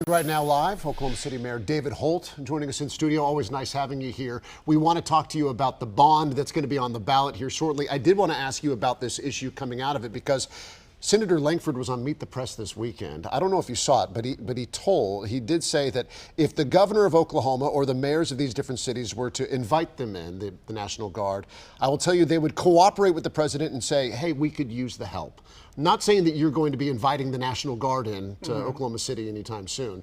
Right now live, Oklahoma City Mayor David Holt joining us in studio. Always nice having you here. We want to talk to you about the bond that's going to be on the ballot here shortly. I did want to ask you about this issue coming out of it because Senator Lankford was on Meet the Press this weekend. I don't know if you saw it, but he did say that if the governor of Oklahoma or the mayors of these different cities were to invite them in, the National Guard, I will tell you they would cooperate with the president and say, hey, we could use the help. Not saying that you're going to be inviting the National Guard in to Oklahoma City anytime soon,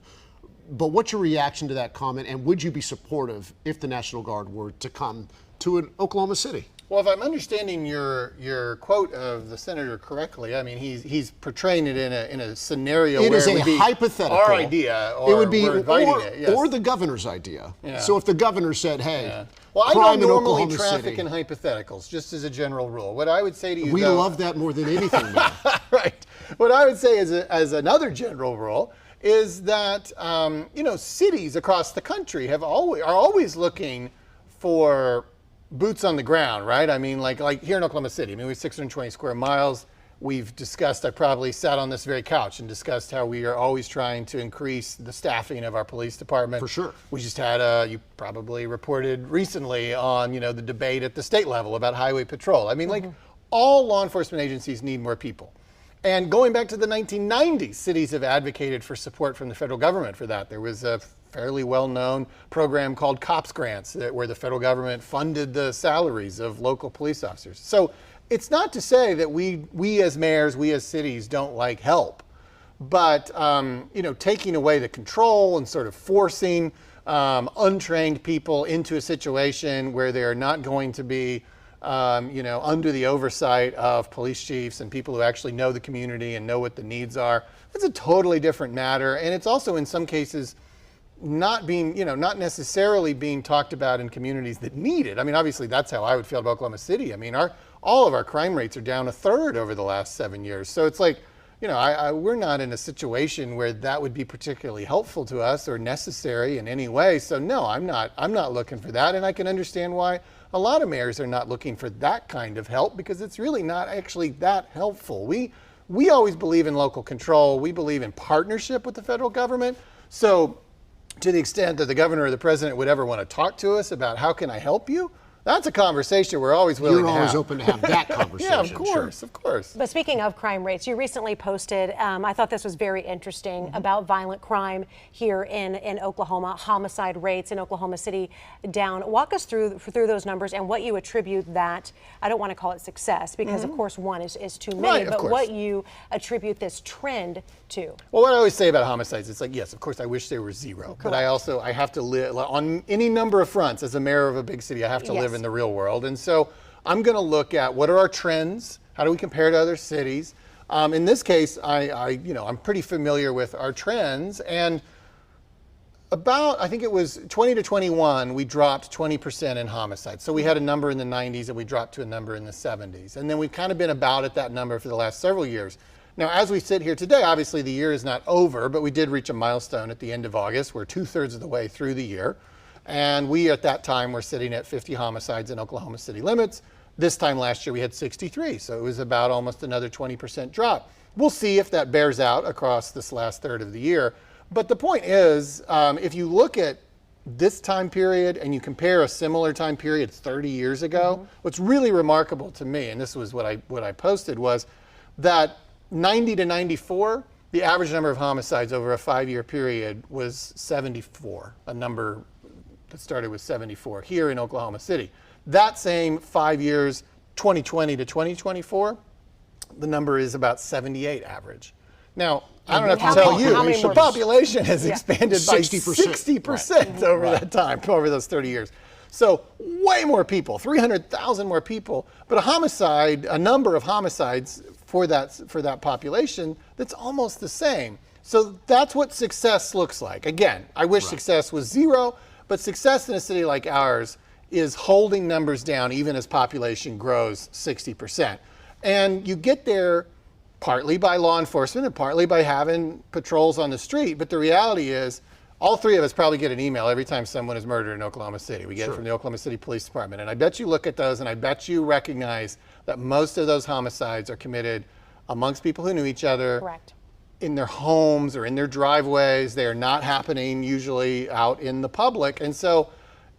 but what's your reaction to that comment, and would you be supportive if the National Guard were to come to Oklahoma City? Well, if I'm understanding your quote of the senator correctly, I mean he's portraying it in a scenario where it would be hypothetical. Our idea, or it would be we're inviting it, yes. or the governor's idea. Yeah. So if the governor said, "Hey, yeah. Well, I crime don't in normally Oklahoma traffic City," in hypotheticals, just as a general rule. What I would say to you, we love that more than anything, man. Right. What I would say as another general rule is that cities across the country are always looking for boots on the ground, right? I mean, like here in Oklahoma City, I mean, we have 620 square miles. We've discussed, I probably sat on this very couch and discussed how we are always trying to increase the staffing of our police department. For sure. We just had you probably reported recently on, the debate at the state level about highway patrol. I mean, like all law enforcement agencies need more people. And going back to the 1990s, cities have advocated for support from the federal government for that. There was a fairly well-known program called COPS Grants where the federal government funded the salaries of local police officers. So it's not to say that we as mayors, we as cities don't like help, but taking away the control and sort of forcing untrained people into a situation where they are not going to be under the oversight of police chiefs and people who actually know the community and know what the needs are, that's a totally different matter. And it's also in some cases not necessarily being talked about in communities that need it. I mean, obviously that's how I would feel about Oklahoma City. I mean, all of our crime rates are down 1/3 over the last 7 years. So it's like, we're not in a situation where that would be particularly helpful to us or necessary in any way. So no, I'm not looking for that. And I can understand why a lot of mayors are not looking for that kind of help, because it's really not actually that helpful. We always believe in local control. We believe in partnership with the federal government. So to the extent that the governor or the president would ever want to talk to us about how can I help you, that's a conversation we're always willing to have. You're always open to have that conversation. Yeah, of course, sure. of course. But speaking of crime rates, you recently posted, I thought this was very interesting, about violent crime here in Oklahoma, homicide rates in Oklahoma City down. Walk us through those numbers and what you attribute that, I don't want to call it success, because of course one is too many, right, but what you attribute this trend to. Well, what I always say about homicides, it's like, yes, of course, I wish they were zero. Correct. But I have to live on any number of fronts. As a mayor of a big city, I have to live in the real world. And so I'm going to look at what are our trends? How do we compare to other cities? In this case, I'm pretty familiar with our trends. And about, I think it was 20 to 21, we dropped 20% in homicides. So we had a number in the 90s and we dropped to a number in the 70s. And then we've kind of been about at that number for the last several years. Now, as we sit here today, obviously the year is not over, but we did reach a milestone at the end of August. We're 2/3 of the way through the year. And we, at that time, were sitting at 50 homicides in Oklahoma city limits. This time last year, we had 63. So it was about almost another 20% drop. We'll see if that bears out across this last third of the year. But the point is, if you look at this time period and you compare a similar time period 30 years ago, what's really remarkable to me, and this was what I posted, was that 90 to 94, the average number of homicides over a 5-year period was 74, a number that started with 74 here in Oklahoma City. That same 5 years, 2020 to 2024, the number is about 78 average. Now, I don't have to tell you, the population has expanded by 60% over that time, over those 30 years. So way more people, 300,000 more people, but a number of homicides for that population that's almost the same. So that's what success looks like. Again, I wish success was zero, but success in a city like ours is holding numbers down even as population grows 60%. And you get there partly by law enforcement and partly by having patrols on the street, but the reality is all three of us probably get an email every time someone is murdered in Oklahoma City. We get it from the Oklahoma City Police Department. And I bet you look at those and I bet you recognize that most of those homicides are committed amongst people who knew each other. Correct. in their homes or in their driveways. They are not happening usually out in the public. And so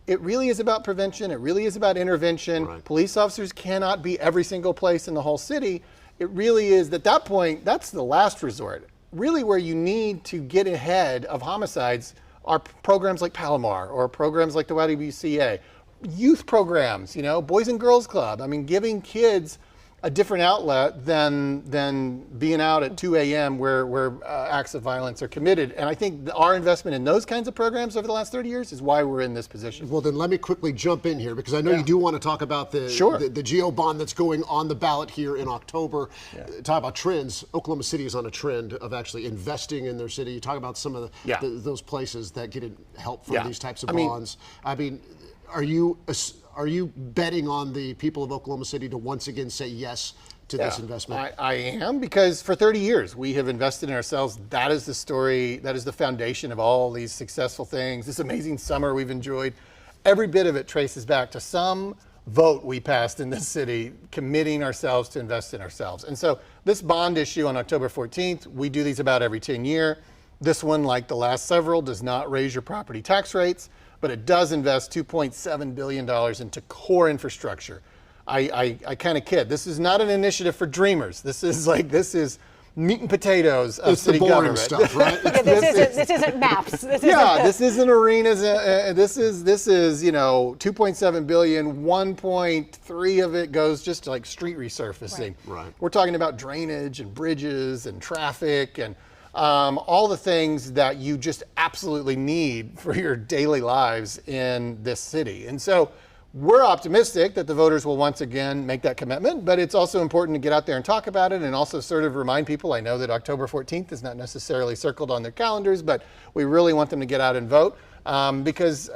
it really is about prevention. It really is about intervention. Right. Police officers cannot be every single place in the whole city. It really is, at that point, that's the last resort. Really where you need to get ahead of homicides are programs like Palomar or programs like the YWCA, youth programs, Boys and Girls Club. I mean, giving kids a different outlet than being out at 2 a.m. where acts of violence are committed. And I think our investment in those kinds of programs over the last 30 years is why we're in this position. Well, then let me quickly jump in here because I know you do want to talk about the GO bond that's going on the ballot here in October. Talk about trends. Oklahoma City is on a trend of actually investing in their city. You talk about some of those places that get help from these types of bonds. I mean, are you betting on the people of Oklahoma City to once again say yes to this investment? I am, because for 30 years we have invested in ourselves. That is the story. That is the foundation of all these successful things. This amazing summer we've enjoyed, every bit of it traces back to some vote we passed in this city committing ourselves to invest in ourselves. And so this bond issue on October 14th, we do these about every 10 years. This one, like the last several, does not raise your property tax rates, but it does invest $2.7 billion into core infrastructure. I kind of kid. This is not an initiative for dreamers. This is meat and potatoes of city government. It's the boring stuff, right? This isn't maps. This isn't arenas. This is 2.7 billion. 1.3 of it goes just to like street resurfacing. Right. We're talking about drainage and bridges and traffic and all the things that you just absolutely need for your daily lives in this city. And so we're optimistic that the voters will once again make that commitment, but it's also important to get out there and talk about it and also sort of remind people. I know that October 14th is not necessarily circled on their calendars, but we really want them to get out and vote because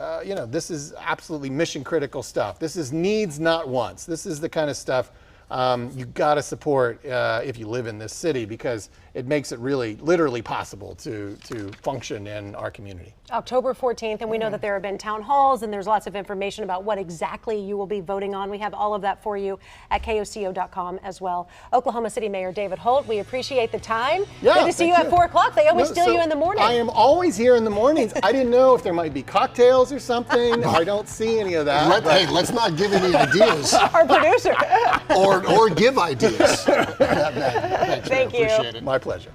this is absolutely mission critical stuff. This is needs, not wants. This is the kind of stuff you got to support if you live in this city, because it makes it really literally possible to function in our community. October 14th, and we know that there have been town halls and there's lots of information about what exactly you will be voting on. We have all of that for you at KOCO.com as well. Oklahoma City Mayor David Holt, we appreciate the time. Good to see you at 4 o'clock. They always steal you in the morning. I am always here in the mornings. I didn't know if there might be cocktails or something. I don't see any of that. Hey, let's not give any ideas. Our producer. or give ideas. Thanks, Thank man. you. Appreciate it. My pleasure.